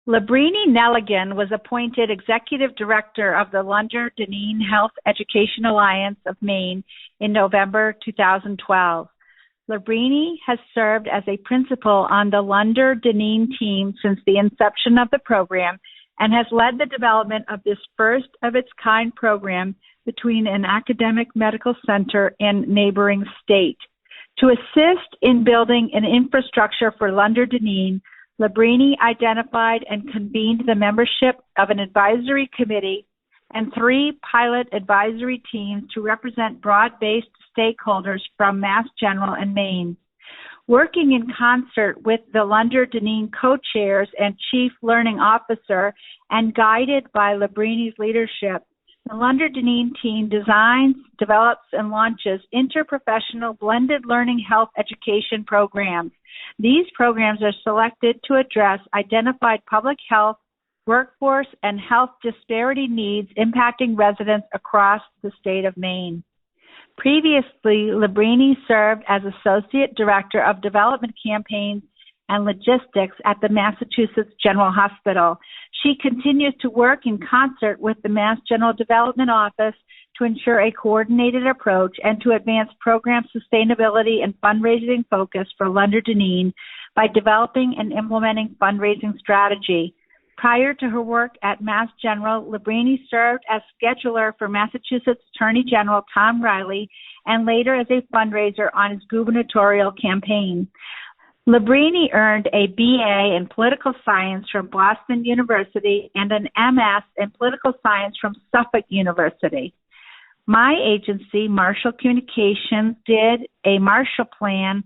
Labrini Nelligan was appointed Executive Director of the Lunder-Dineen Health Education Alliance of Maine in November 2012. Labrini has served as a principal on the Lunder-Dineen Team since the inception of the program and has led the development of this first-of-its-kind program between an academic medical center and neighboring state. To assist in building an infrastructure for Lunder-Dineen, Labrini identified and convened the membership of an advisory committee and 3 pilot advisory teams to represent broad-based stakeholders from Mass General and Maine. Working in concert with the Lunder-Dineen co-chairs and chief learning officer and guided by Labrini's leadership, the Lunder-Dineen team designs, develops, and launches interprofessional blended learning health education programs. These programs are selected to address identified public health, workforce, and health disparity needs impacting residents across the state of Maine. Previously, Labrini served as Associate Director of Development Campaigns and Logistics at the Massachusetts General Hospital. She continues to work in concert with the Mass General Development Office to ensure a coordinated approach and to advance program sustainability and fundraising focus for Lunder-Dineen by developing and implementing fundraising strategy. Prior to her work at Mass General, Labrini served as scheduler for Massachusetts Attorney General Tom Reilly and later as a fundraiser on his gubernatorial campaign. Labrini earned a BA in Political Science from Boston University and an MS in Political Science from Suffolk University. My agency, Marshall Communications, did a Marshall Plan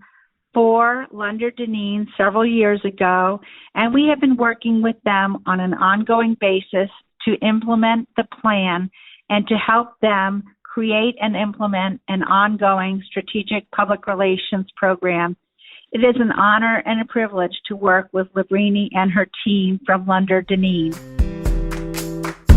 for Lunder-Dineen several years ago, and we have been working with them on an ongoing basis to implement the plan and to help them create and implement an ongoing strategic public relations program. It is an honor and a privilege to work with Labrini and her team from Lunder-Dineen.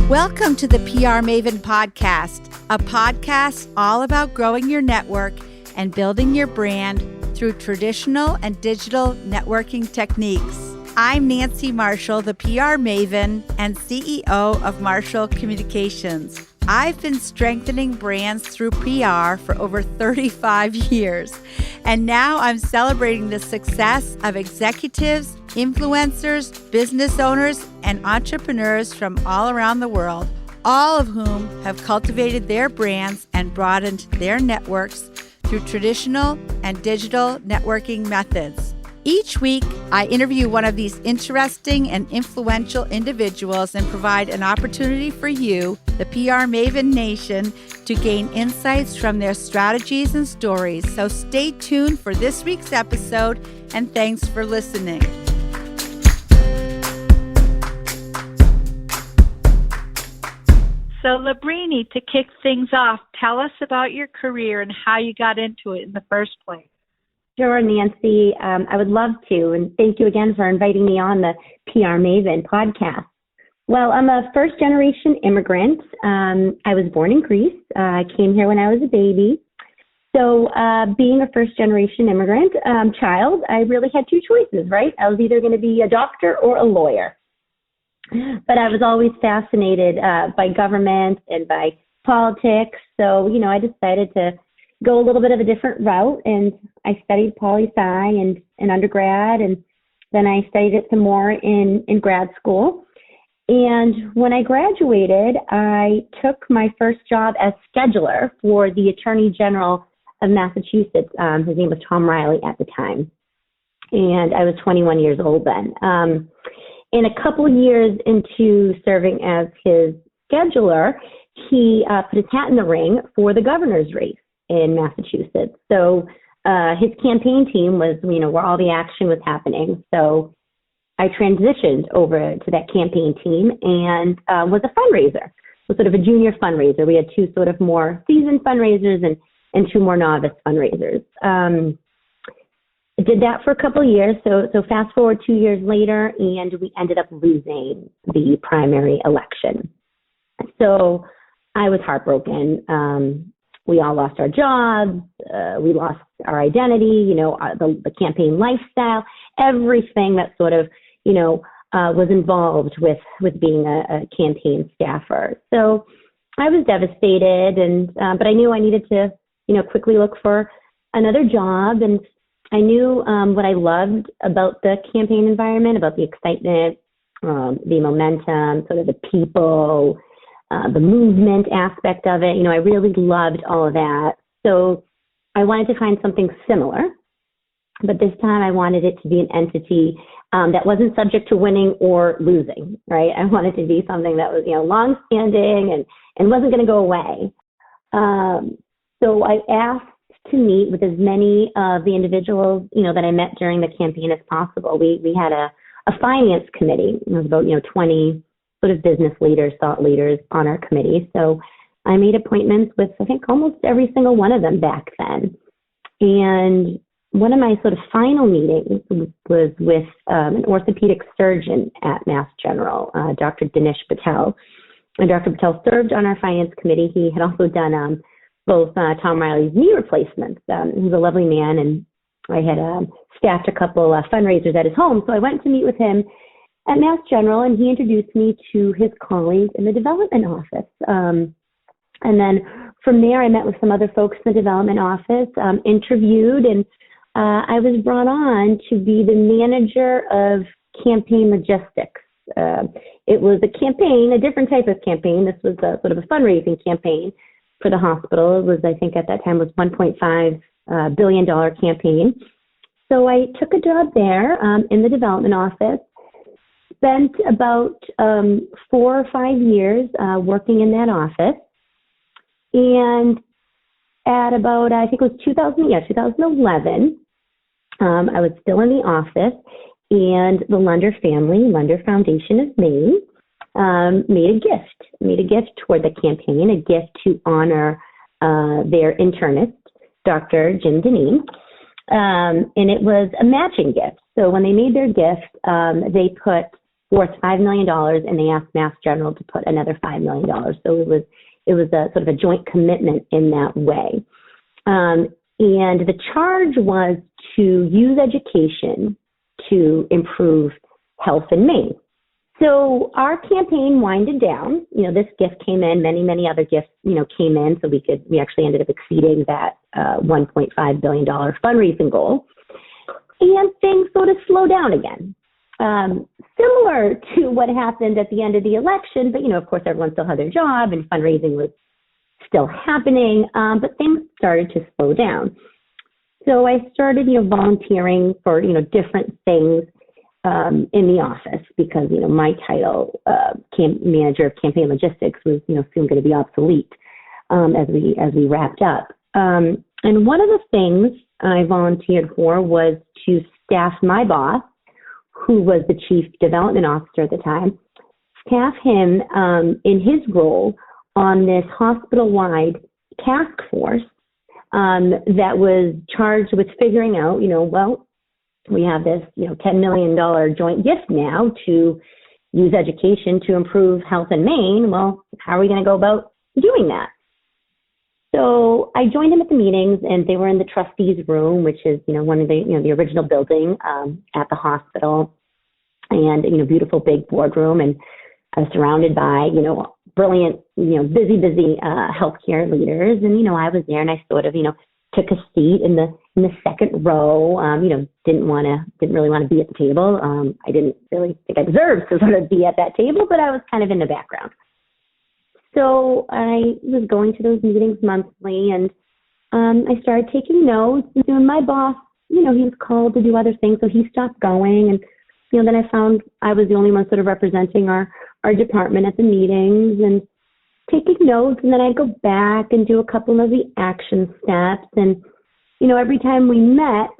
Welcome to the PR Maven Podcast, a podcast all about growing your network and building your brand through traditional and digital networking techniques. I'm Nancy Marshall, the PR Maven and CEO of Marshall Communications. I've been strengthening brands through PR for over 35 years, and now I'm celebrating the success of executives, influencers, business owners, and entrepreneurs from all around the world, all of whom have cultivated their brands and broadened their networks through traditional and digital networking methods. Each week, I interview one of these interesting and influential individuals and provide an opportunity for you, the PR Maven Nation, to gain insights from their strategies and stories. So stay tuned for this week's episode, and thanks for listening. So Labrini, to kick things off, tell us about your career and how you got into it in the first place. Sure, Nancy. I would love to, and thank you again for inviting me on the PR Maven podcast. Well, I'm a first-generation immigrant. I was born in Greece. I came here when I was a baby. So being a first-generation immigrant child, I really had 2 choices, right? I was either going to be a doctor or a lawyer. But I was always fascinated by government and by politics. So, I decided to go a little bit of a different route, and I studied poli-sci in undergrad, and then I studied it some more in grad school. And when I graduated, I took my first job as scheduler for the Attorney General of Massachusetts. His name was Tom Reilly at the time, and I was 21 years old then. And a couple years into serving as his scheduler, he put his hat in the ring for the governor's race in Massachusetts. So his campaign team was, where all the action was happening. So I transitioned over to that campaign team and was a fundraiser, so sort of a junior fundraiser. We had 2 sort of more seasoned fundraisers and 2 more novice fundraisers. I did that for a couple of years. So fast forward 2 years later, and we ended up losing the primary election. So I was heartbroken. We all lost our jobs. We lost our identity, the campaign lifestyle, everything that sort of, was involved with being a campaign staffer. So I was devastated, but I knew I needed to, quickly look for another job. And I knew what I loved about the campaign environment, about the excitement, the momentum, sort of the people, the movement aspect of it. I really loved all of that. So I wanted to find something similar, but this time I wanted it to be an entity that wasn't subject to winning or losing, right? I wanted to be something that was, long-standing and wasn't going to go away. So I asked to meet with as many of the individuals, that I met during the campaign as possible. We had a finance committee. It was about, 20 sort of business leaders, thought leaders on our committee. So I made appointments with, I think, almost every single one of them back then. And one of my sort of final meetings was with an orthopedic surgeon at Mass General, Dr. Dinesh Patel. And Dr. Patel served on our finance committee. He had also done both Tom Reilly's knee replacements. He's a lovely man, and I had staffed a couple fundraisers at his home. So I went to meet with him at Mass General, and he introduced me to his colleagues in the development office. And then from there, I met with some other folks in the development office, interviewed, and I was brought on to be the manager of campaign logistics. It was a campaign, a different type of campaign. This was a sort of a fundraising campaign for the hospital. It was, I think at that time, was $1.5 billion campaign. So I took a job there in the development office, spent about 4 or 5 years working in that office. And at about, I think it was 2011, I was still in the office, and the Lunder family, Lunder Foundation of Maine, made a gift toward the campaign, a gift to honor their internist, Dr. Jim Dineen. And it was a matching gift. So when they made their gift, they put forth $5 million, and they asked Mass General to put another $5 million. So it was a sort of a joint commitment in that way. And the charge was to use education to improve health in Maine. So our campaign winded down. This gift came in, many other gifts, came in, so we actually ended up exceeding that $1.5 billion fundraising goal. And things sort of slowed down again. Similar to what happened at the end of the election, but, of course, everyone still had their job and fundraising was still happening, but things started to slow down. So I started, volunteering for, different things in the office because, my title, manager of campaign logistics, was, soon going to be obsolete as we wrapped up. And one of the things I volunteered for was to staff my boss, who was the chief development officer at the time, staff him in his role on this hospital-wide task force that was charged with figuring out, we have this, $10 million joint gift now to use education to improve health in Maine. Well, how are we going to go about doing that? So I joined him at the meetings, and they were in the trustees' room, which is, one of the, the original building at the hospital, and, beautiful big boardroom, and I was surrounded by, brilliant, busy healthcare leaders, and, I was there, and I sort of, took a seat in the second row. Didn't really want to be at the table. I didn't really think I deserved to sort of be at that table, but I was kind of in the background. So I was going to those meetings monthly, and I started taking notes. And my boss, he was called to do other things, so he stopped going. And then I found I was the only one sort of representing our department at the meetings and taking notes. And then I'd go back and do a couple of the action steps. And every time we met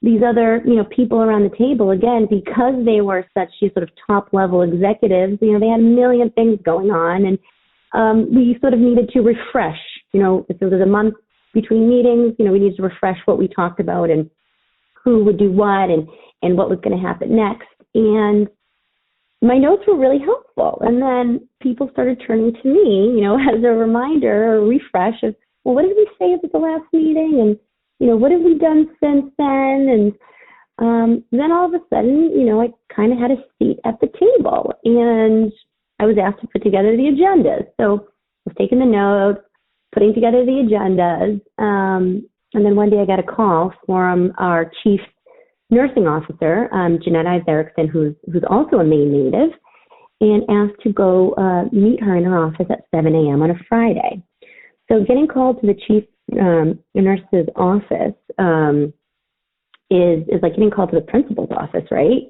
these other people around the table, again, because they were such sort of top level executives, they had a million things going on, and we sort of needed to refresh, if there was a month between meetings, we needed to refresh what we talked about and who would do what and what was going to happen next. And my notes were really helpful. And then people started turning to me, as a reminder or a refresh of, well, what did we say at the last meeting? And, what have we done since then? Then all of a sudden, I kind of had a seat at the table, and I was asked to put together the agendas. So I was taking the notes, putting together the agendas, and then one day I got a call from our chief nursing officer, Jeanette Erickson, who's also a Maine native, and asked to go meet her in her office at 7 a.m. on a Friday. So getting called to the chief nurse's office is like getting called to the principal's office, right?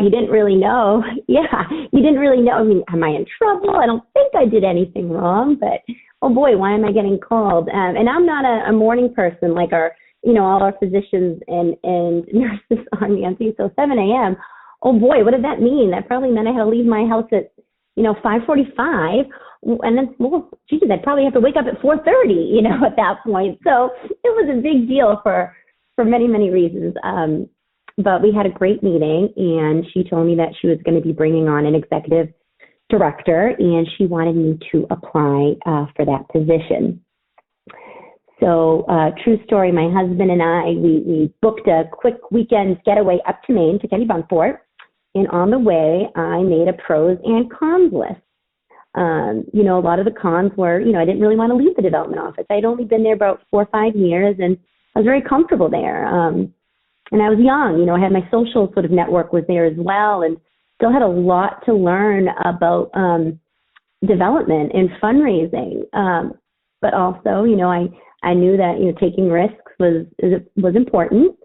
You didn't really know. Yeah, you didn't really know. I mean, am I in trouble? I don't think I did anything wrong, but oh boy, why am I getting called? And I'm not a morning person like all our physicians and nurses are, Nancy. So 7 a.m., oh boy, what did that mean? That probably meant I had to leave my house at, 5:45. And then, well, geez, I'd probably have to wake up at 4:30, at that point. So it was a big deal for many, many reasons. But we had a great meeting, and she told me that she was going to be bringing on an executive director, and she wanted me to apply for that position. So, true story, my husband and I, we booked a quick weekend getaway up to Maine to Kennebunkport, and on the way, I made a pros and cons list. A lot of the cons were, I didn't really want to leave the development office. I'd only been there about 4 or 5 years, and I was very comfortable there. And I was young, I had my social sort of network was there as well, and still had a lot to learn about development and fundraising. But also, I knew that, taking risks was important.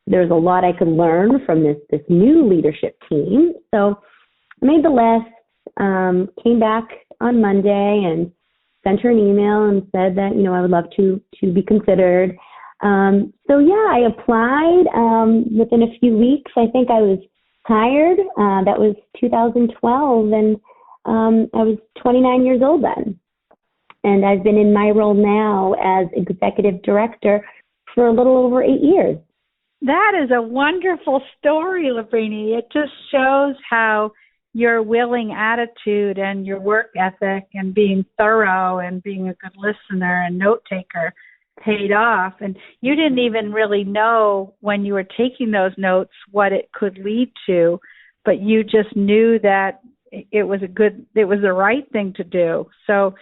There's a lot I could learn from this new leadership team. So I made the list, came back on Monday and sent her an email and said that, I would love to be considered. So yeah, I applied. Within a few weeks, I think I was hired. That was 2012, and I was 29 years old then. And I've been in my role now as executive director for a little over 8 years. That is a wonderful story, Labrini. It just shows how your willing attitude and your work ethic and being thorough and being a good listener and note taker paid off. And you didn't even really know when you were taking those notes what it could lead to, but you just knew that it was the right thing to do. So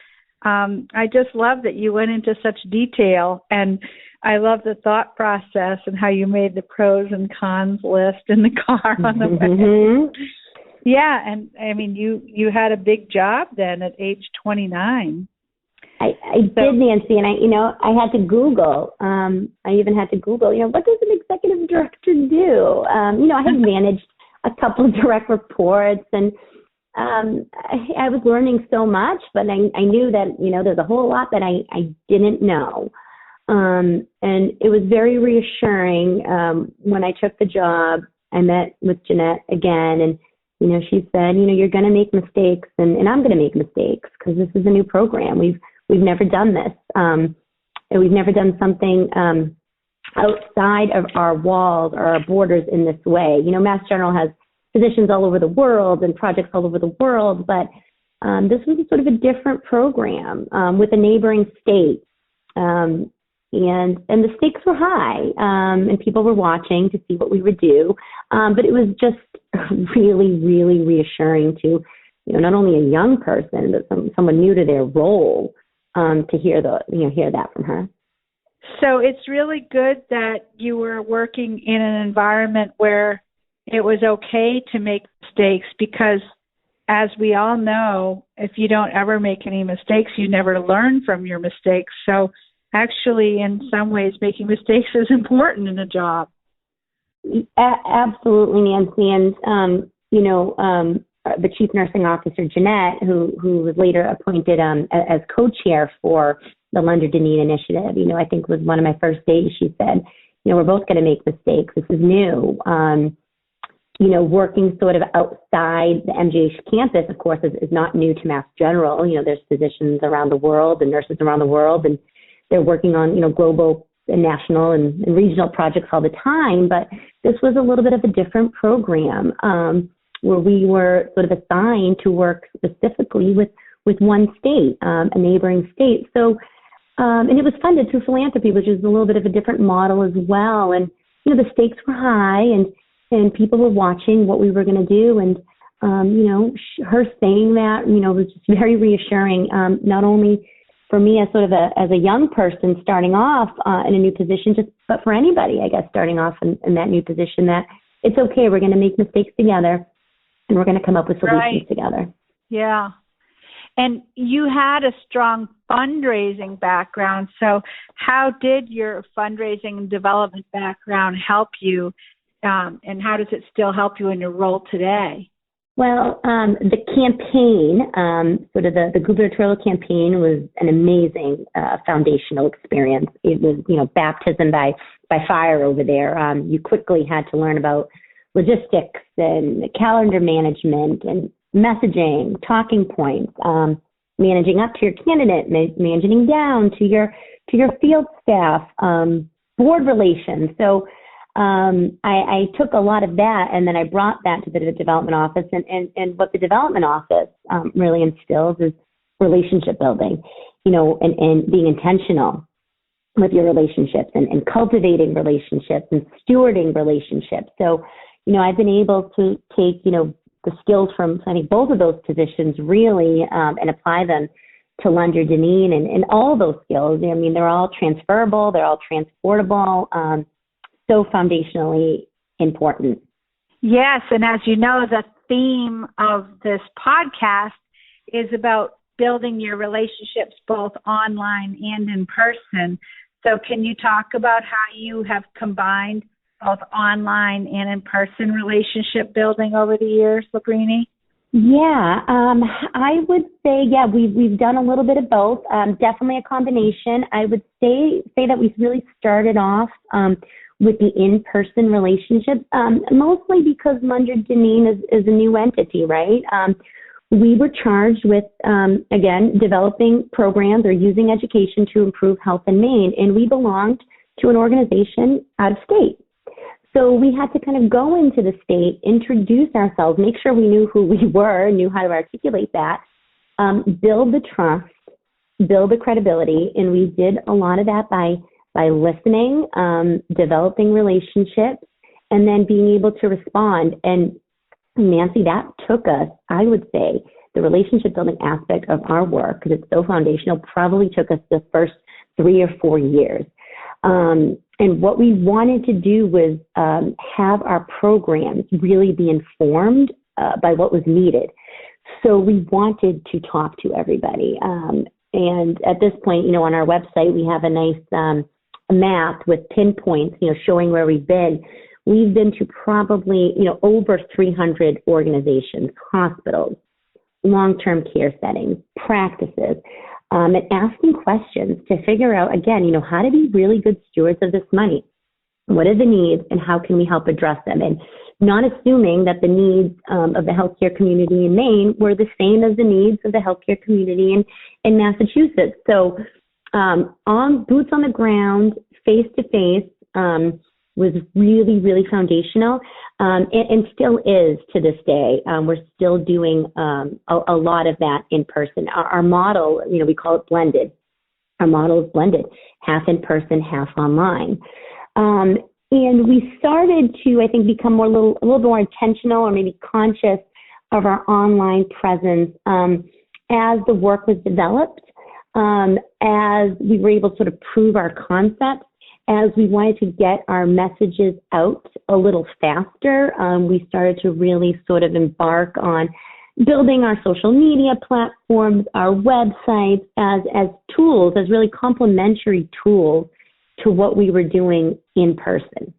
I just love that you went into such detail, and I love the thought process and how you made the pros and cons list in the car on the way. Yeah, and I mean, you had a big job then at age 29. I did, Nancy, and I had to Google. I even had to Google, what does an executive director do? I had managed a couple of direct reports, and I was learning so much, but I knew that, there's a whole lot that I didn't know. And it was very reassuring when I took the job. I met with Jeanette again, and she said, you're going to make mistakes, and I'm going to make mistakes because this is a new program. We've never done this. And we've never done something outside of our walls or our borders in this way. Mass General has physicians all over the world and projects all over the world, but this was sort of a different program with a neighboring state. And the stakes were high, and people were watching to see what we would do. But it was just really, really reassuring to, not only a young person, but someone new to their role, to hear that from her. So it's really good that you were working in an environment where it was okay to make mistakes, because as we all know, if you don't ever make any mistakes, you never learn from your mistakes. So actually, in some ways, making mistakes is important in a job. Absolutely, Nancy. And, the chief nursing officer, Jeanette, who was later appointed as co-chair for the Lunder-Dineen initiative, I think was one of my first days. She said, we're both going to make mistakes. This is new. Working sort of outside the MGH campus, of course, is not new to Mass General. There's physicians around the world and nurses around the world, and they're working on, global and national and regional projects all the time. But this was a little bit of a different program where we were sort of assigned to work specifically with one state, a neighboring state. So, and it was funded through philanthropy, which is a little bit of a different model as well. And the stakes were high, and people were watching what we were going to do. And, her saying that, was just very reassuring, not only for me as sort of as a young person starting off in a new position, but for anybody, I guess, starting off in that new position, that it's okay. We're going to make mistakes together, and we're going to come up with solutions together. Yeah. And you had a strong fundraising background. So how did your fundraising and development background help you, and how does it still help you in your role today? Well, the campaign, sort of the gubernatorial campaign, was an amazing foundational experience. It was, baptism by fire over there. You quickly had to learn about logistics and calendar management and messaging, talking points, managing up to your candidate, managing down to your field staff, board relations. So I took a lot of that, and then I brought that to the development office, and what the development office really instills is relationship building, and being intentional with your relationships and cultivating relationships and stewarding relationships. So, I've been able to take, the skills from, I think, both of those positions really, and apply them to Lunder-Dineen, and all those skills. I mean, they're all transferable, they're all transportable, so foundationally important. Yes, and as you know, the theme of this podcast is about building your relationships both online and in person. So can you talk about how you have combined both online and in-person relationship building over the years, Labrini? Yeah, I would say, we've done a little bit of both. Definitely a combination. I would say that we've really started off with the in-person relationships, mostly because Lunder-Dineen is a new entity, right? We were charged with, again, developing programs or using education to improve health in Maine, and we belonged to an organization out of state. So we had to kind of go into the state, introduce ourselves, make sure we knew who we were, knew how to articulate that, build the trust, build the credibility, and we did a lot of that by listening, developing relationships, and then being able to respond. And Nancy, that took us, I would say, the relationship building aspect of our work, because it's so foundational, probably took us the first 3 or 4 years. And what we wanted to do was have our programs really be informed by what was needed. So we wanted to talk to everybody. And at this point, on our website, we have a nice map with pinpoints, showing where we've been. We've been to probably, over 300 organizations, hospitals, long-term care settings, practices, and asking questions to figure out, again, how to be really good stewards of this money. What are the needs, and how can we help address them? And not assuming that the needs of the healthcare community in Maine were the same as the needs of the healthcare community in Massachusetts. So on boots on the ground, face-to-face, was really, really foundational, and still is to this day. We're still doing a lot of that in person. Our model, we call it blended. Our model is blended, half in person, half online. And we started to, I think, become a little more intentional, or maybe conscious of our online presence as the work was developed, as we were able to sort of prove our concepts. As we wanted to get our messages out a little faster, we started to really sort of embark on building our social media platforms, our websites as tools, as really complementary tools to what we were doing in person.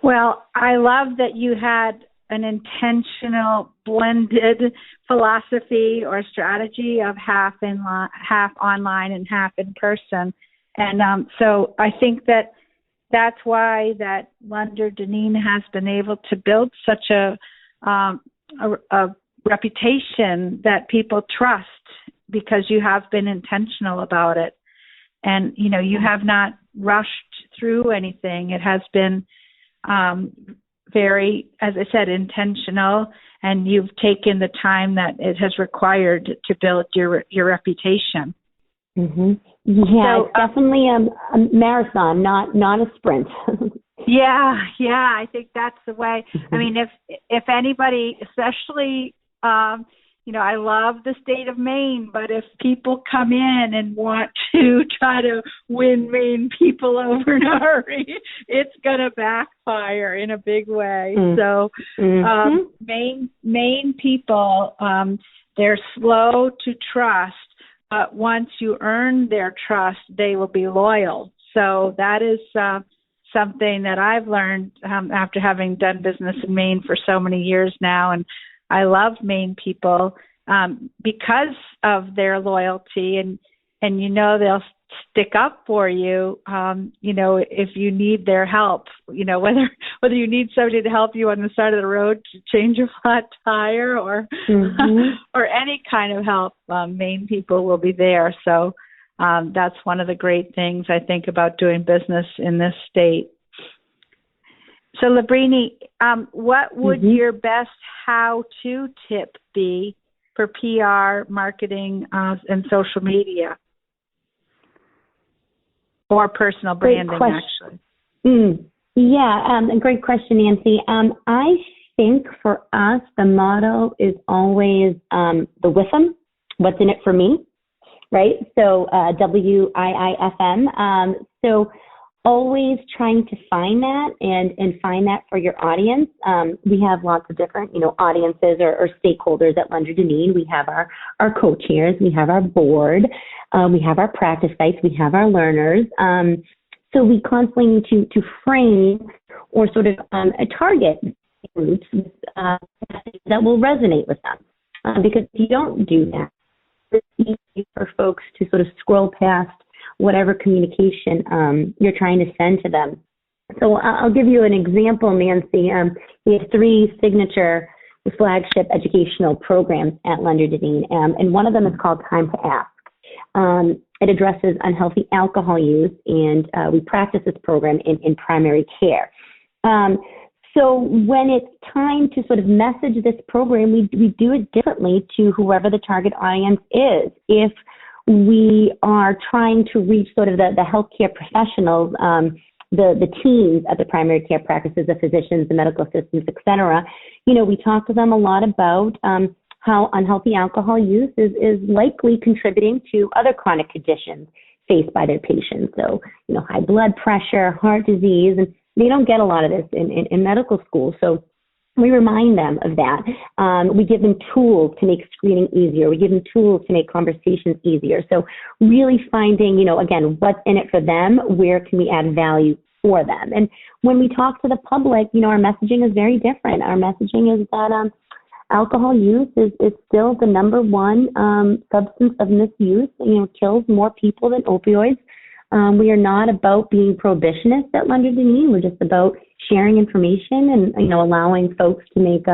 Well, I love that you had an intentional blended philosophy or strategy of half online and half in person. And so I think that's why that Lunder-Dineen has been able to build such a reputation that people trust, because you have been intentional about it. And, you have not rushed through anything. It has been very, as I said, intentional, and you've taken the time that it has required to build your reputation. Mm-hmm. Yeah, so, it's definitely a marathon, not a sprint. I think that's the way. I mean, if anybody, especially, I love the state of Maine, but if people come in and want to try to win Maine people over in a hurry, it's going to backfire in a big way. So Maine people, they're slow to trust, but once you earn their trust, they will be loyal. So that is something that I've learned after having done business in Maine for so many years now. And I love Maine people because of their loyalty, and they'll stick up for you, if you need their help, whether you need somebody to help you on the side of the road to change a flat tire or or any kind of help, Maine people will be there. So that's one of the great things I think about doing business in this state. So Labrini, what would your best how-to tip be for PR, marketing, and social media? Or personal branding, actually. A great question, Nancy. I think for us, the motto is always the WIIFM, what's in it for me, right? So WIIFM. So always trying to find that and find that for your audience. We have lots of different, audiences or stakeholders at Lunder-Dineen. We have our co-chairs, we have our board, we have our practice sites, we have our learners. So we constantly need to frame or sort of target groups that will resonate with them. Because if you don't do that, it's easy for folks to sort of scroll past whatever communication you're trying to send to them. So I'll give you an example, Nancy. We have 3 signature flagship educational programs at Lunder-Dineen, and one of them is called Time to Ask. It addresses unhealthy alcohol use, and we practice this program in primary care. So when it's time to sort of message this program, we do it differently to whoever the target audience is. If we are trying to reach sort of the healthcare professionals, the teams at the primary care practices, the physicians, the medical assistants, et cetera, we talk to them a lot about how unhealthy alcohol use is likely contributing to other chronic conditions faced by their patients. So, high blood pressure, heart disease, and they don't get a lot of this in medical school. So we remind them of that. We give them tools to make screening easier. We give them tools to make conversations easier. So really finding, again, what's in it for them, where can we add value for them? And when we talk to the public, our messaging is very different. Our messaging is that alcohol use is still the number one substance of misuse. Kills more people than opioids. We are not about being prohibitionists at Lunder-Dineen. We're just about sharing information and, allowing folks to make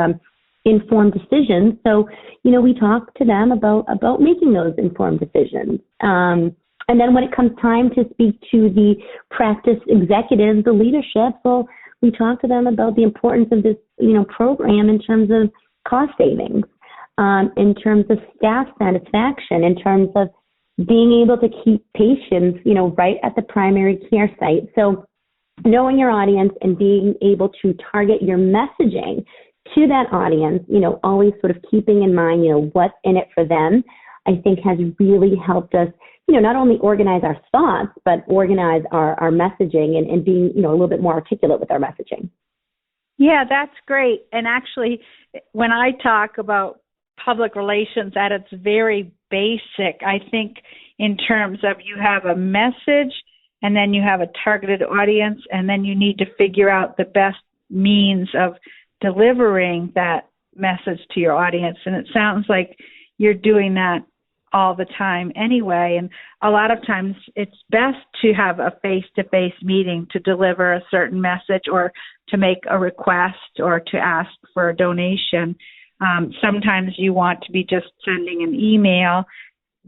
informed decisions. So, we talk to them about making those informed decisions. And then when it comes time to speak to the practice executives, the leadership, well, we talk to them about the importance of this, program in terms of cost savings, in terms of staff satisfaction, in terms of being able to keep patients, right at the primary care site. So knowing your audience and being able to target your messaging to that audience, always sort of keeping in mind, what's in it for them, I think has really helped us, not only organize our thoughts, but organize our messaging and being, a little bit more articulate with our messaging. Yeah, that's great. And actually, when I talk about public relations at its very basic, I think in terms of you have a message and then you have a targeted audience and then you need to figure out the best means of delivering that message to your audience. And it sounds like you're doing that all the time anyway. And a lot of times it's best to have a face-to-face meeting to deliver a certain message or to make a request or to ask for a donation. Sometimes you want to be just sending an email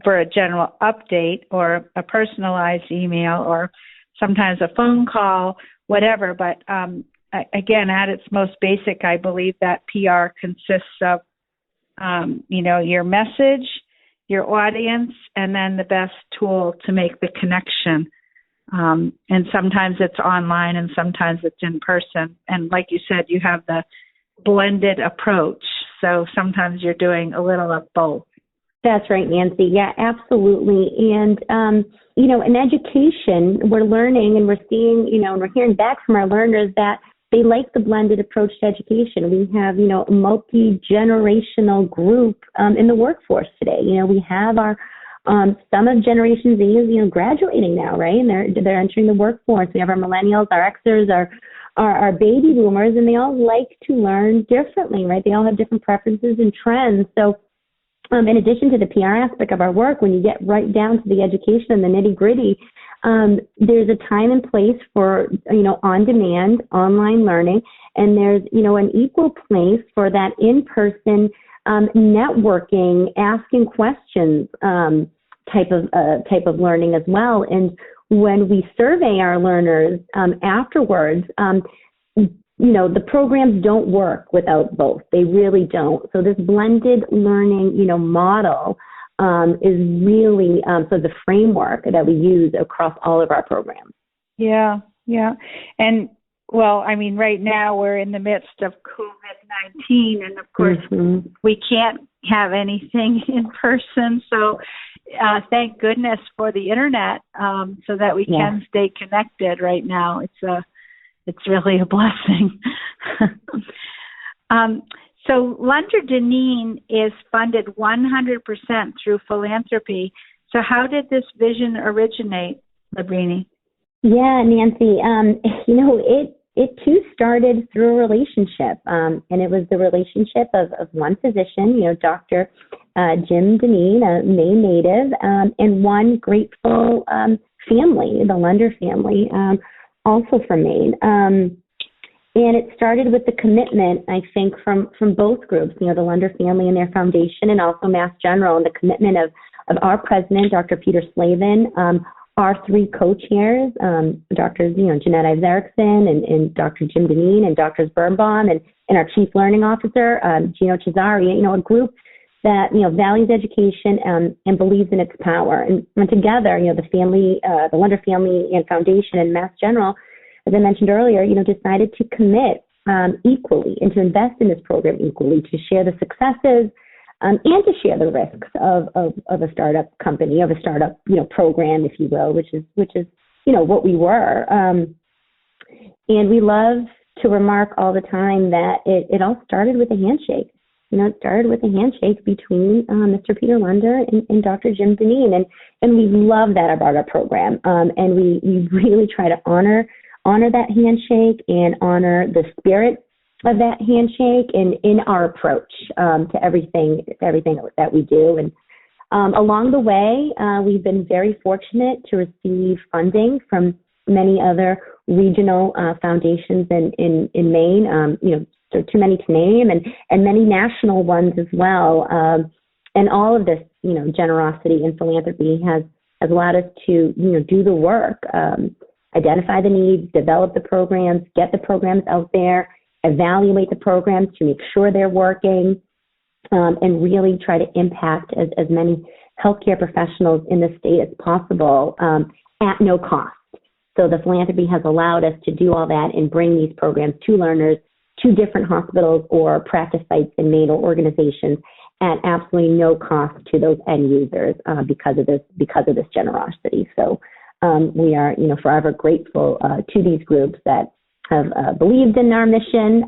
for a general update or a personalized email or sometimes a phone call, whatever. But again, at its most basic, I believe that PR consists of, your message, your audience, and then the best tool to make the connection And sometimes it's online and sometimes it's in person. And like you said, you have the blended approach. So sometimes you're doing a little of both. That's right, Nancy. Yeah, absolutely. And, in education, we're learning and we're seeing, and we're hearing back from our learners that they like the blended approach to education. We have, a multi-generational group in the workforce today. We have our some of Generation Z is, graduating now, right? And they're entering the workforce. We have our millennials, our Xers, our baby boomers, and they all like to learn differently, right? They all have different preferences and trends. So in addition to the PR aspect of our work, when you get right down to the education and the nitty-gritty, there's a time and place for, on-demand, online learning, and there's, an equal place for that in-person networking, asking questions type of learning as well. And when we survey our learners afterwards, the programs don't work without both. They really don't. So this blended learning, model is really so the framework that we use across all of our programs. Yeah. And right now we're in the midst of COVID-19, and of course we can't have anything in person. So thank goodness for the internet, so that we can stay connected right now. It's really a blessing. So Lunder-Dineen is funded 100% through philanthropy. So how did this vision originate, Labrini? Yeah, Nancy, it too started through a relationship, and it was the relationship of one physician, Dr. Jim Dineen, a Maine native, and one grateful family, the Lunder family, also from Maine. And it started with the commitment, I think, from both groups, the Lunder family and their foundation, and also Mass General, and the commitment of our president, Dr. Peter Slavin, our three co-chairs, Drs. Jeanette Ives Erickson and Dr. Jim Dineen and Drs. Birnbaum and our Chief Learning Officer, Gino Cesari, a group that, values education and believes in its power. And together, the family, the Lunder family and foundation and Mass General, as I mentioned earlier, decided to commit equally and to invest in this program equally, to share the successes and to share the risks of a startup company, of a startup, program, if you will, which is what we were. And we love to remark all the time that it all started with a handshake. It started with a handshake between Mr. Peter Lunder and Dr. Jim Dineen, and we love that about our program. And we really try to honor that handshake and honor the spirit of that handshake in our approach to everything that we do. And along the way, we've been very fortunate to receive funding from many other regional foundations in Maine. So too many to name, and many national ones as well. And all of this, generosity and philanthropy has allowed us to, do the work, identify the needs, develop the programs, get the programs out there, evaluate the programs to make sure they're working, and really try to impact as many healthcare professionals in the state as possible at no cost. So the philanthropy has allowed us to do all that and bring these programs to learners, to different hospitals or practice sites in Maine or organizations at absolutely no cost to those end users because of this generosity. So we are, forever grateful to these groups that have believed in our mission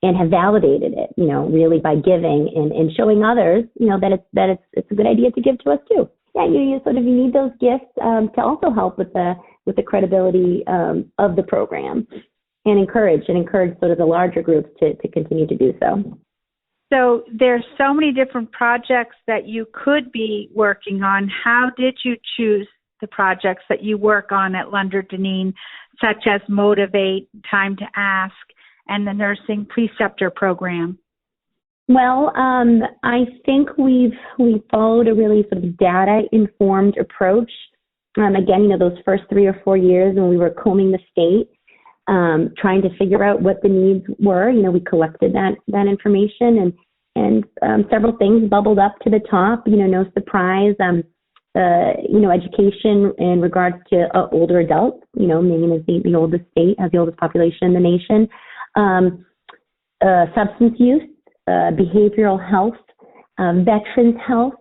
and have validated it, really by giving and showing others, that it's a good idea to give to us too. Yeah, you need those gifts to also help with the credibility of the program, and encourage sort of the larger groups to continue to do so. So there's so many different projects that you could be working on. How did you choose the projects that you work on at Lunder-Dineen, such as Motivate, Time to Ask, and the Nursing Preceptor Program? Well, I think we followed a really sort of data-informed approach. Again, those first 3 or 4 years when we were combing the state, trying to figure out what the needs were, we collected that information, and several things bubbled up to the top. No surprise. education in regards to older adults. Maine is the oldest state, has the oldest population in the nation. Substance use, behavioral health, veterans health,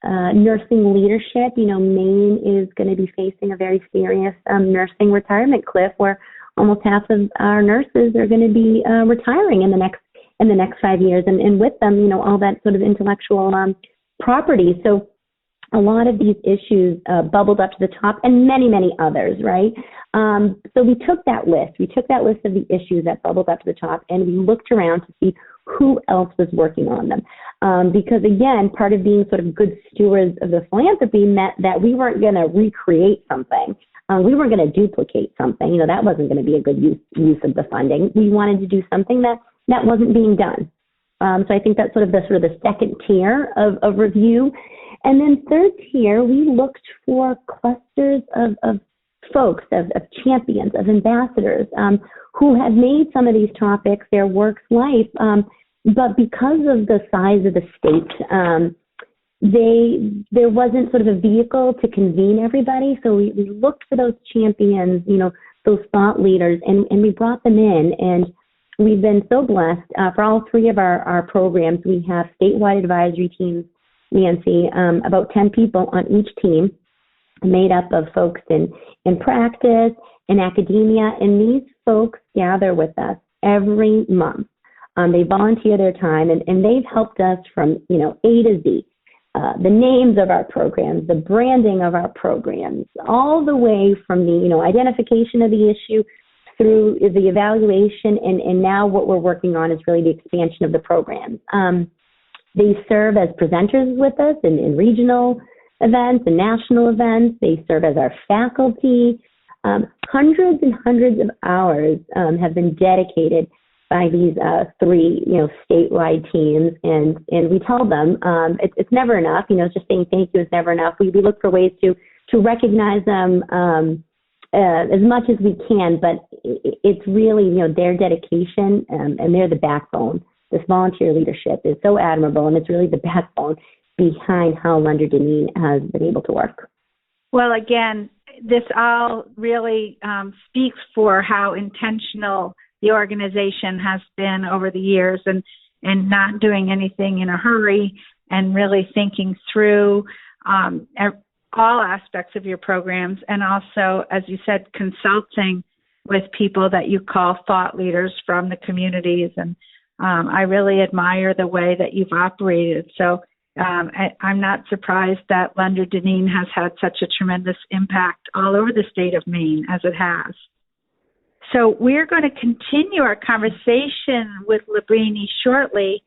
nursing leadership. Maine is going to be facing a very serious nursing retirement cliff where almost half of our nurses are going to be retiring in the next 5 years, and with them, all that sort of intellectual property. So a lot of these issues bubbled up to the top, and many, many others, right? So we took that list. We took that list of the issues that bubbled up to the top, and we looked around to see who else was working on them. Because again, part of being sort of good stewards of the philanthropy meant that we weren't going to recreate something. We weren't going to duplicate something. That wasn't going to be a good use of the funding. We wanted to do something that wasn't being done. So I think that's sort of the second tier of review. And then third tier, we looked for clusters of folks, of champions, of ambassadors who have made some of these topics their work's life. But because of the size of the state, there wasn't sort of a vehicle to convene everybody. So we looked for those champions, those thought leaders, and we brought them in. And we've been so blessed. For all three of our programs, we have statewide advisory teams, Nancy, about 10 people on each team, made up of folks in practice, in academia, and these folks gather with us every month. They volunteer their time, and they've helped us from, A to Z. The names of our programs, the branding of our programs, all the way from the, identification of the issue through the evaluation, and now what we're working on is really the expansion of the programs. They serve as presenters with us in regional events and national events. They serve as our faculty. Hundreds and hundreds of hours have been dedicated by these three, statewide teams, and we tell them it's never enough. Just saying thank you is never enough. We look for ways to recognize them as much as we can, but it's really their dedication, and they're the backbone. This volunteer leadership is so admirable, and it's really the backbone behind how Lunder-Dineen has been able to work. Well, again, this all really speaks for how intentional the organization has been over the years, and not doing anything in a hurry, and really thinking through all aspects of your programs, and also, as you said, consulting with people that you call thought leaders from the communities. And I really admire the way that you've operated. So I'm not surprised that Lunder-Dineen has had such a tremendous impact all over the state of Maine as it has. So we're going to continue our conversation with Labrini shortly,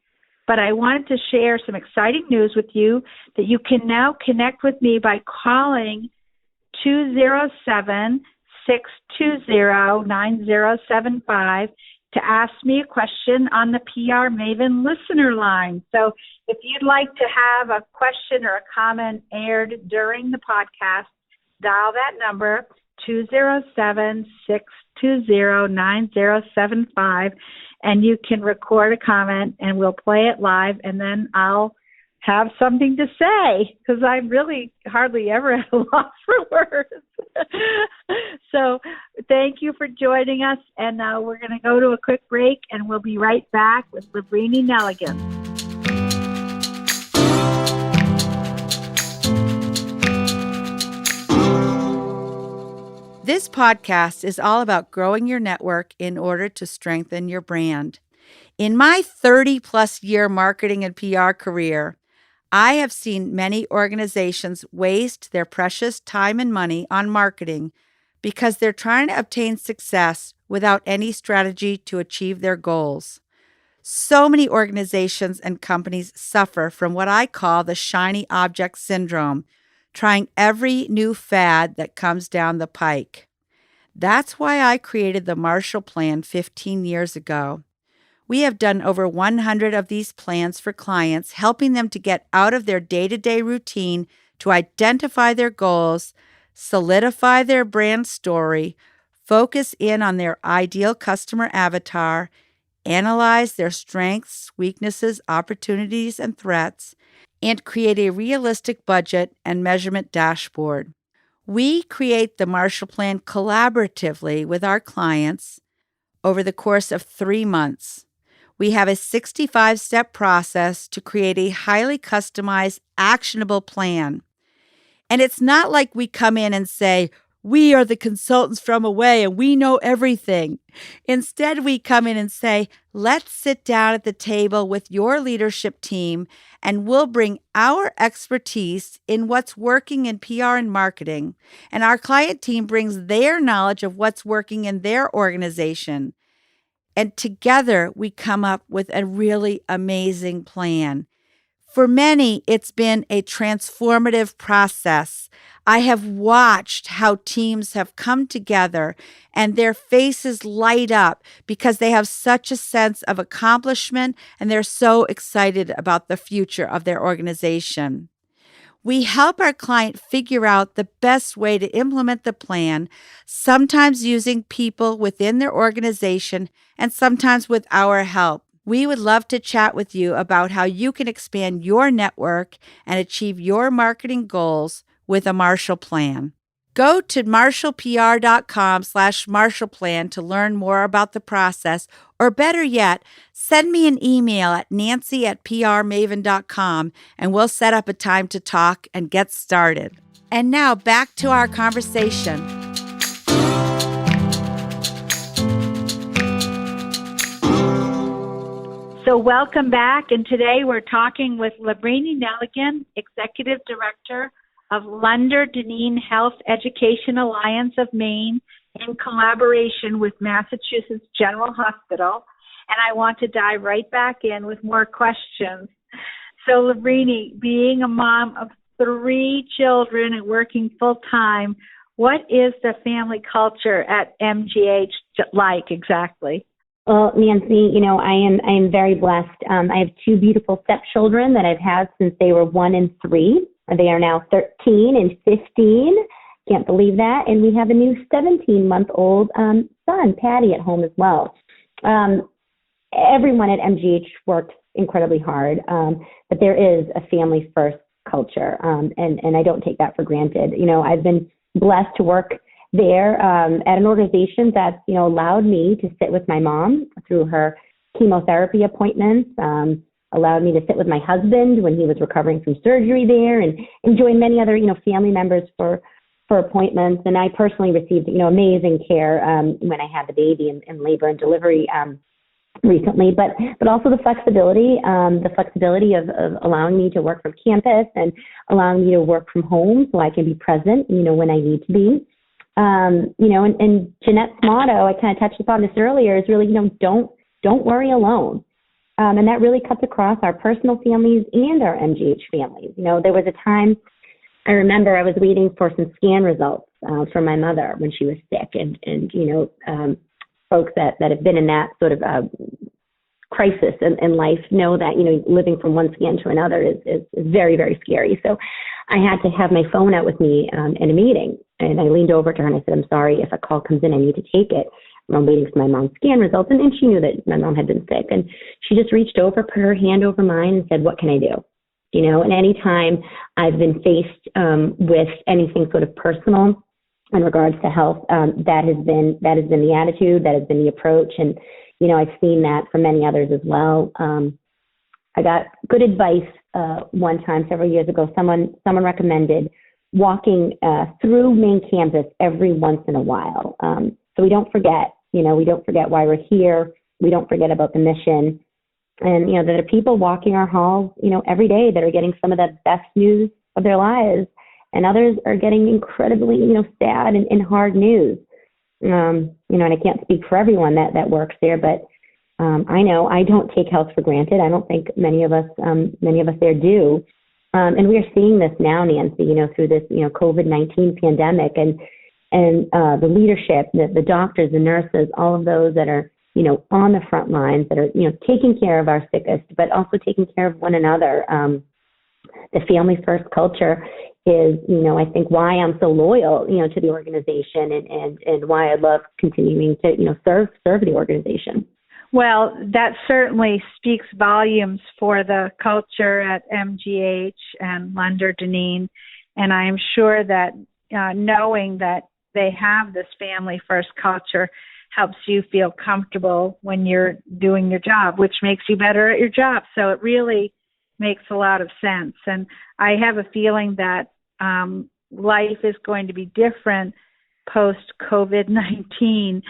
but I wanted to share some exciting news with you that you can now connect with me by calling 207-620-9075 to ask me a question on the PR Maven listener line. So if you'd like to have a question or a comment aired during the podcast, dial that number, 207-620-9075, and you can record a comment, and we'll play it live, and then I'll have something to say, because I'm really hardly ever at a loss for words. So thank you for joining us, and now we're going to go to a quick break, and we'll be right back with Labrini Nelligan. This podcast is all about growing your network in order to strengthen your brand. In my 30-plus year marketing and PR career, I have seen many organizations waste their precious time and money on marketing because they're trying to obtain success without any strategy to achieve their goals. So many organizations and companies suffer from what I call the shiny object syndrome, trying every new fad that comes down the pike. That's why I created the Marshall Plan 15 years ago. We have done over 100 of these plans for clients, helping them to get out of their day-to-day routine to identify their goals, solidify their brand story, focus in on their ideal customer avatar, analyze their strengths, weaknesses, opportunities, and threats, and create a realistic budget and measurement dashboard. We create the Marshall Plan collaboratively with our clients over the course of 3 months. We have a 65-step process to create a highly customized, actionable plan. And it's not like we come in and say, we are the consultants from away and we know everything. Instead, we come in and say, let's sit down at the table with your leadership team and we'll bring our expertise in what's working in PR and marketing. And our client team brings their knowledge of what's working in their organization. And together we come up with a really amazing plan. For many, it's been a transformative process. I have watched how teams have come together and their faces light up because they have such a sense of accomplishment and they're so excited about the future of their organization. We help our client figure out the best way to implement the plan, sometimes using people within their organization and sometimes with our help. We would love to chat with you about how you can expand your network and achieve your marketing goals with a Marshall Plan. Go to marshallpr.com/MarshallPlan to learn more about the process, or better yet, send me an email at nancy@prmaven.com and we'll set up a time to talk and get started. And now back to our conversation. So welcome back, and today we're talking with Labrini Nelligan, Executive Director of Lunder-Dineen Health Education Alliance of Maine in collaboration with Massachusetts General Hospital, and I want to dive right back in with more questions. So Labrini, being a mom of 3 children and working full-time, what is the family culture at MGH like exactly? Well, Nancy, I am very blessed. I have 2 beautiful stepchildren that I've had since they were 1 and 3. They are now 13 and 15. Can't believe that. And we have a new 17-month-old son, Patty, at home as well. Everyone at MGH works incredibly hard, but there is a family-first culture, and I don't take that for granted. I've been blessed to work there at an organization that's, allowed me to sit with my mom through her chemotherapy appointments, allowed me to sit with my husband when he was recovering from surgery there, and join many other, family members for appointments. And I personally received, amazing care when I had the baby in labor and delivery recently, but also the flexibility of allowing me to work from campus and allowing me to work from home so I can be present, when I need to be. And Jeanette's motto, I kind of touched upon this earlier, is really, don't worry alone. And that really cuts across our personal families and our MGH families. There was a time I remember I was waiting for some scan results for my mother when she was sick, and folks that have been in that sort of crisis in life know that, living from one scan to another is very, very scary. So I had to have my phone out with me in a meeting, and I leaned over to her and I said, I'm sorry, if a call comes in, I need to take it. I'm waiting for my mom's scan results. And she knew that my mom had been sick. And she just reached over, put her hand over mine and said, what can I do? And any time I've been faced with anything sort of personal in regards to health, that has been the attitude, that has been the approach. And, I've seen that from many others as well. I got good advice one time several years ago. Someone recommended walking through Maine campus every once in a while. So we don't forget, we don't forget why we're here. We don't forget about the mission. And, there are people walking our halls, every day that are getting some of the best news of their lives. And others are getting incredibly, sad and hard news. And I can't speak for everyone that works there, but I know I don't take health for granted. I don't think many of us there do. And we are seeing this now, Nancy, through this, COVID-19 pandemic, and the leadership, the doctors, the nurses, all of those that are, on the front lines, that are, taking care of our sickest, but also taking care of one another. The family first culture is, I think why I'm so loyal, to the organization, and why I love continuing to, serve the organization. Well, that certainly speaks volumes for the culture at MGH and Lunder-Dineen, and I am sure that knowing that they have this family first culture helps you feel comfortable when you're doing your job, which makes you better at your job. So it really makes a lot of sense. And I have a feeling that life is going to be different post-COVID-19,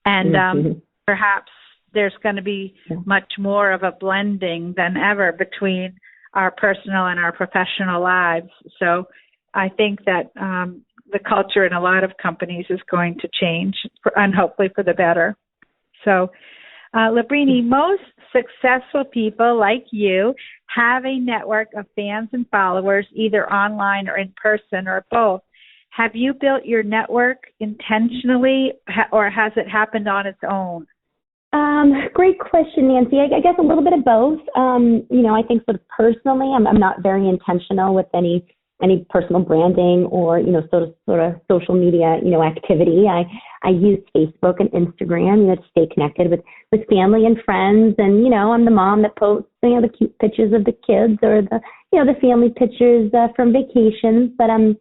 and perhaps there's going to be much more of a blending than ever between our personal and our professional lives. So I think that the culture in a lot of companies is going to change, and hopefully for the better. So, Labrini, most successful people like you have a network of fans and followers, either online or in person or both. Have you built your network intentionally, or has it happened on its own? Great question, Nancy. I guess a little bit of both. I think sort of personally, I'm not very intentional with any personal branding or, sort of social media, activity. I use Facebook and Instagram, to stay connected with family and friends. And, I'm the mom that posts, the cute pictures of the kids or the family pictures from vacations. But I'm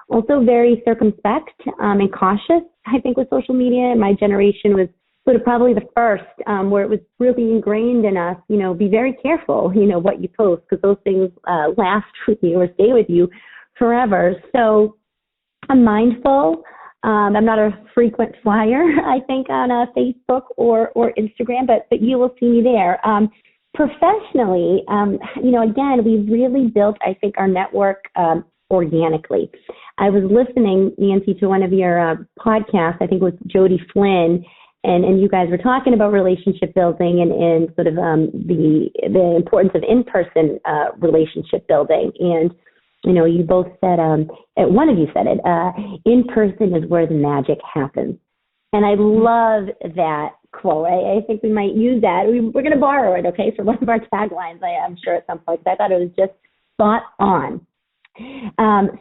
also very circumspect and cautious, I think, with social media. My generation was sort of probably the first where it was really ingrained in us, be very careful, what you post, because those things last with you or stay with you forever. So I'm mindful. I'm not a frequent flyer, I think, on Facebook or Instagram, but you will see me there. Professionally, again, we've really built, I think, our network organically. I was listening, Nancy, to one of your podcasts, I think it was Jody Flynn, and you guys were talking about relationship building and sort of the importance of in-person relationship building. And, you both said, one of you said it, in-person is where the magic happens. And I love that quote. I think we might use that. We're going to borrow it, okay, for one of our taglines, I'm sure at some point. I thought it was just spot on.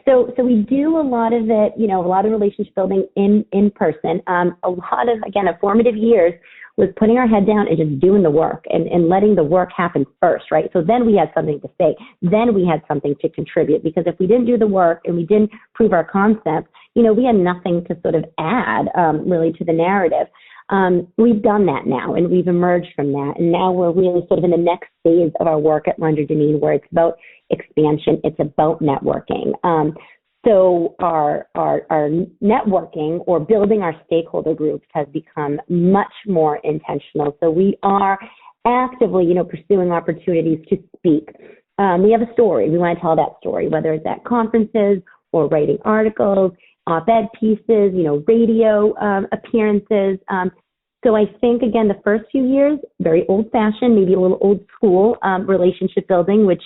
So we do a lot of it, a lot of relationship building in person. A lot of, again, formative years was putting our head down and just doing the work and letting the work happen first, right? So then we had something to say. Then we had something to contribute, because if we didn't do the work and we didn't prove our concept, we had nothing to sort of add really to the narrative. We've done that now, and we've emerged from that. And now we're really sort of in the next phase of our work at Lunder-Dineen, where it's about expansion. It's about networking. So our networking or building our stakeholder groups has become much more intentional. So we are actively, pursuing opportunities to speak. We have a story. We want to tell that story, whether it's at conferences or writing articles, op-ed pieces, radio appearances. So I think, again, the first few years, very old-fashioned, maybe a little old-school relationship building, which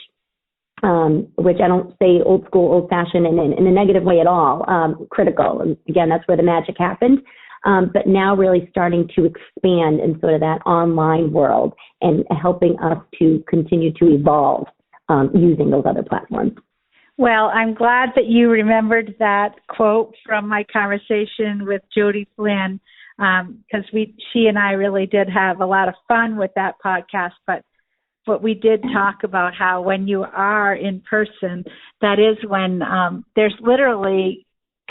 I don't say old school, old-fashioned in a negative way at all, critical. And again, that's where the magic happened. But now really starting to expand in sort of that online world and helping us to continue to evolve using those other platforms. Well, I'm glad that you remembered that quote from my conversation with Jody Flynn, because she and I really did have a lot of fun with that podcast, but we did talk about how when you are in person, that is when there's literally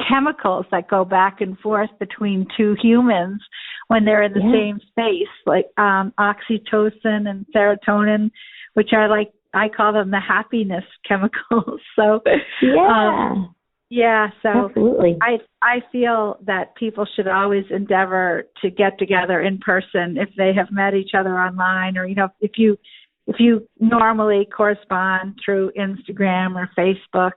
chemicals that go back and forth between two humans when they're in the same space, like oxytocin and serotonin, which are like, I call them the happiness chemicals. So, so absolutely. I feel that people should always endeavor to get together in person if they have met each other online, or, if you normally correspond through Instagram or Facebook,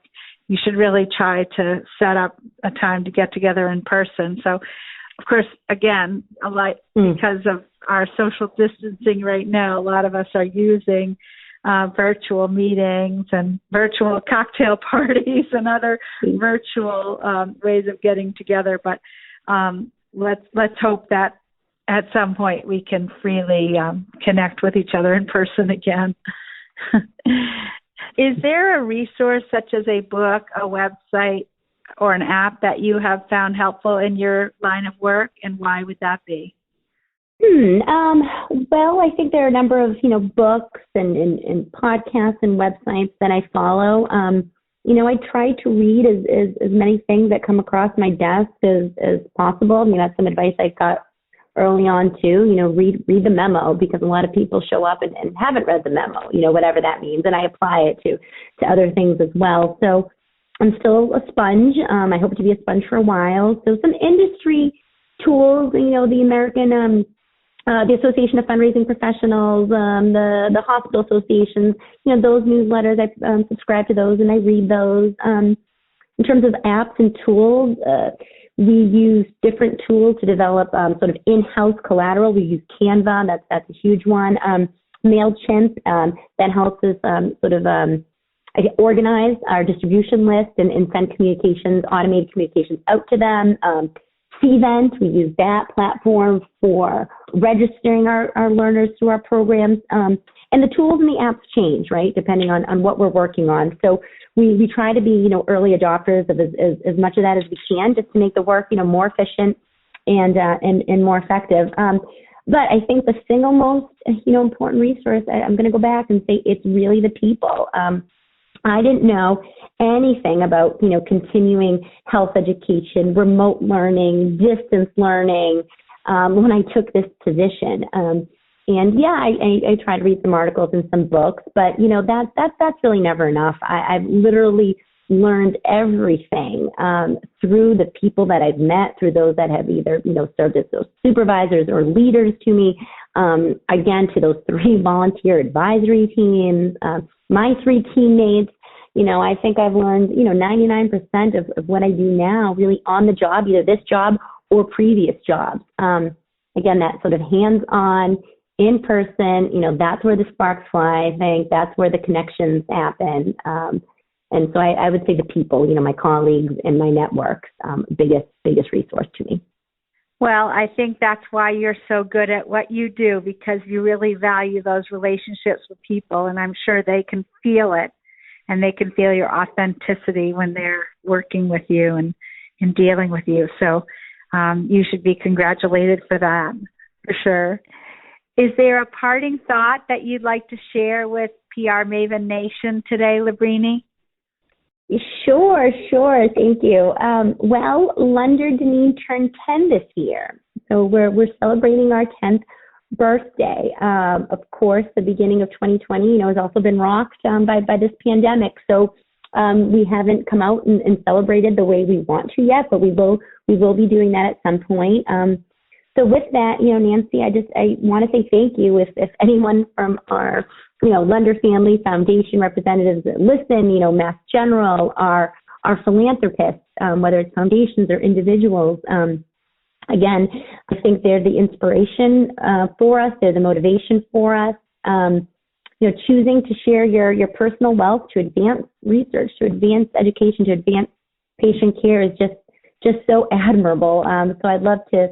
you should really try to set up a time to get together in person. So, of course, again, because of our social distancing right now, a lot of us are using virtual meetings and virtual cocktail parties and other virtual ways of getting together. But let's hope that at some point we can freely connect with each other in person again. Is there a resource such as a book, a website, or an app that you have found helpful in your line of work, and why would that be? Well, I think there are a number of, books and podcasts and websites that I follow. I try to read as many things that come across my desk as possible. I mean, that's some advice I got early on too. Read the memo, because a lot of people show up and haven't read the memo, whatever that means. And I apply it to other things as well. So I'm still a sponge. I hope to be a sponge for a while. So some industry tools, the American, the Association of Fundraising Professionals, the hospital associations, those newsletters, I subscribe to those and I read those. In terms of apps and tools, we use different tools to develop sort of in-house collateral. We use Canva, that's a huge one. MailChimp, that helps us organize our distribution list and send communications, automated communications out to them. Cvent, we use that platform for registering our learners through our programs. And the tools and the apps change, right, depending on what we're working on. So we try to be, early adopters of as much of that as we can, just to make the work, more efficient and more effective. But I think the single most, important resource, I'm going to go back and say it's really the people. I didn't know anything about, continuing health education, remote learning, distance learning, when I took this position. I try to read some articles and some books, but, that's really never enough. I've literally learned everything through the people that I've met, through those that have either, served as those supervisors or leaders to me, again, to those 3 volunteer advisory teams, my 3 teammates. I think I've learned, 99% of what I do now really on the job, either this job or previous jobs. Again, that sort of hands-on, in person, that's where the sparks fly. I think that's where the connections happen. And so I would say the people, my colleagues and my networks, biggest resource to me. Well, I think that's why you're so good at what you do, because you really value those relationships with people, and I'm sure they can feel it, and they can feel your authenticity when they're working with you and dealing with you. So you should be congratulated for that, for sure. Is there a parting thought that you'd like to share with PR Maven Nation today, Labrini? Sure. Thank you. Well, Lunder-Dineen turned 10 this year. So we're celebrating our 10th birthday. Of course, the beginning of 2020, has also been rocked by this pandemic. So we haven't come out and celebrated the way we want to yet, but we will be doing that at some point. So with that, Nancy, I want to say thank you. If anyone from our, Lunder Family Foundation representatives that listen, Mass General, our philanthropists, whether it's foundations or individuals, again, I think they're the inspiration for us. They're the motivation for us. Choosing to share your personal wealth to advance research, to advance education, to advance patient care is just so admirable. So I'd love to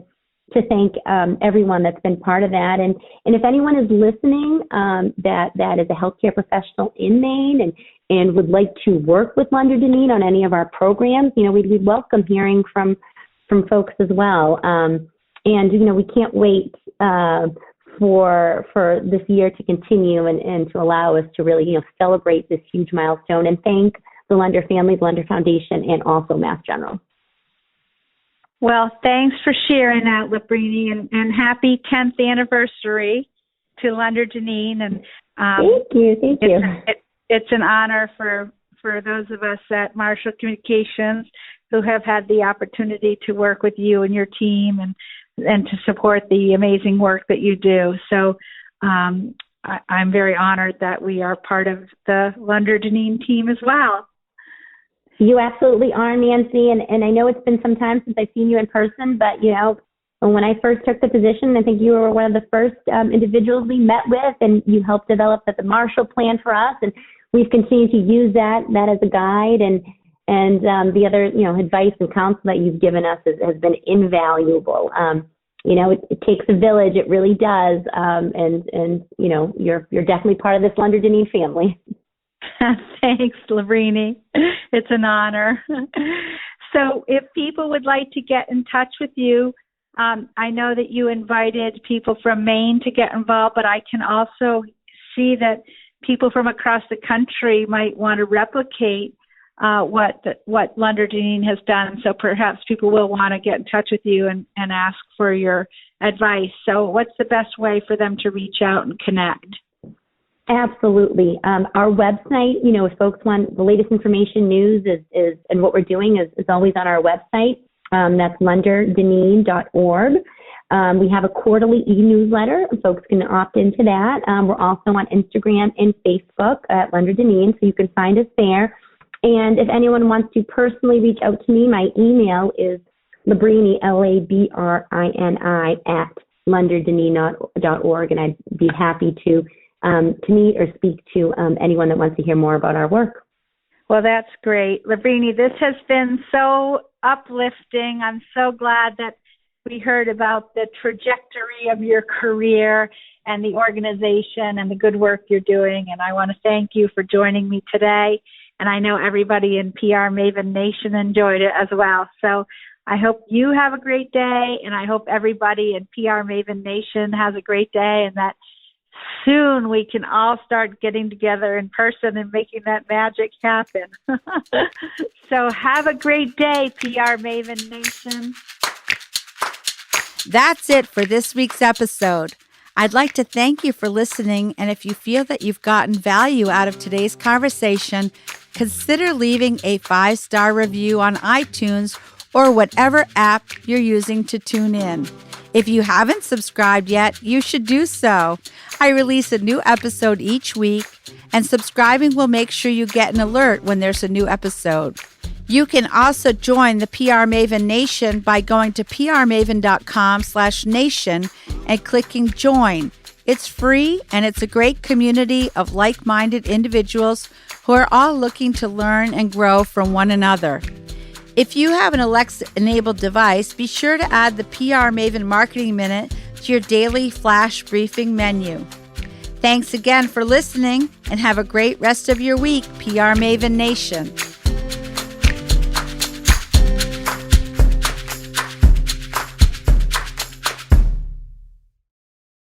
thank everyone that's been part of that. And if anyone is listening that is a healthcare professional in Maine and would like to work with Lunder-Dineen on any of our programs, we'd welcome hearing from folks as well. And we can't wait for this year to continue and to allow us to really, celebrate this huge milestone and thank the Lunder family, the Lunder Foundation, and also Mass General. Well, thanks for sharing that, Labrini, and happy 10th anniversary to Lunder-Dineen. And thank you. It's an honor for those of us at Marshall Communications who have had the opportunity to work with you and your team and to support the amazing work that you do. So I'm very honored that we are part of the Lunder-Dineen team as well. You absolutely are, Nancy, and I know it's been some time since I've seen you in person, but, when I first took the position, I think you were one of the first individuals we met with, and you helped develop the Marshall Plan for us, and we've continued to use that as a guide, and the other, advice and counsel that you've given us has been invaluable. It takes a village, it really does, and you're definitely part of this Lunder-Dineen family. Thanks, Labrini. It's an honor. So if people would like to get in touch with you, I know that you invited people from Maine to get involved, but I can also see that people from across the country might want to replicate what Lunder-Dineen has done. So perhaps people will want to get in touch with you and ask for your advice. So what's the best way for them to reach out and connect? Absolutely. Our website, if folks want the latest information, news is and what we're doing is always on our website. That's Lunder-Dineen.org. We have a quarterly e-newsletter. Folks can opt into that. We're also on Instagram and Facebook at Lunder-Dineen, so you can find us there. And if anyone wants to personally reach out to me, my email is Labrini, Labrini, at Lunder-Dineen.org, and I'd be happy to meet or speak to anyone that wants to hear more about our work. Well, that's great. Labrini, this has been so uplifting. I'm so glad that we heard about the trajectory of your career and the organization and the good work you're doing. And I want to thank you for joining me today. And I know everybody in PR Maven Nation enjoyed it as well. So I hope you have a great day, and I hope everybody in PR Maven Nation has a great day, and that soon we can all start getting together in person and making that magic happen. So have a great day, PR Maven Nation. That's it for this week's episode. I'd like to thank you for listening, and if you feel that you've gotten value out of today's conversation, consider leaving a 5-star review on iTunes or whatever app you're using to tune in. If you haven't subscribed yet, you should do so. I release a new episode each week, and subscribing will make sure you get an alert when there's a new episode. You can also join the PR Maven Nation by going to prmaven.com/nation and clicking join. It's free, and it's a great community of like-minded individuals who are all looking to learn and grow from one another. If you have an Alexa-enabled device, be sure to add the PR Maven Marketing Minute to your daily flash briefing menu. Thanks again for listening, and have a great rest of your week, PR Maven Nation.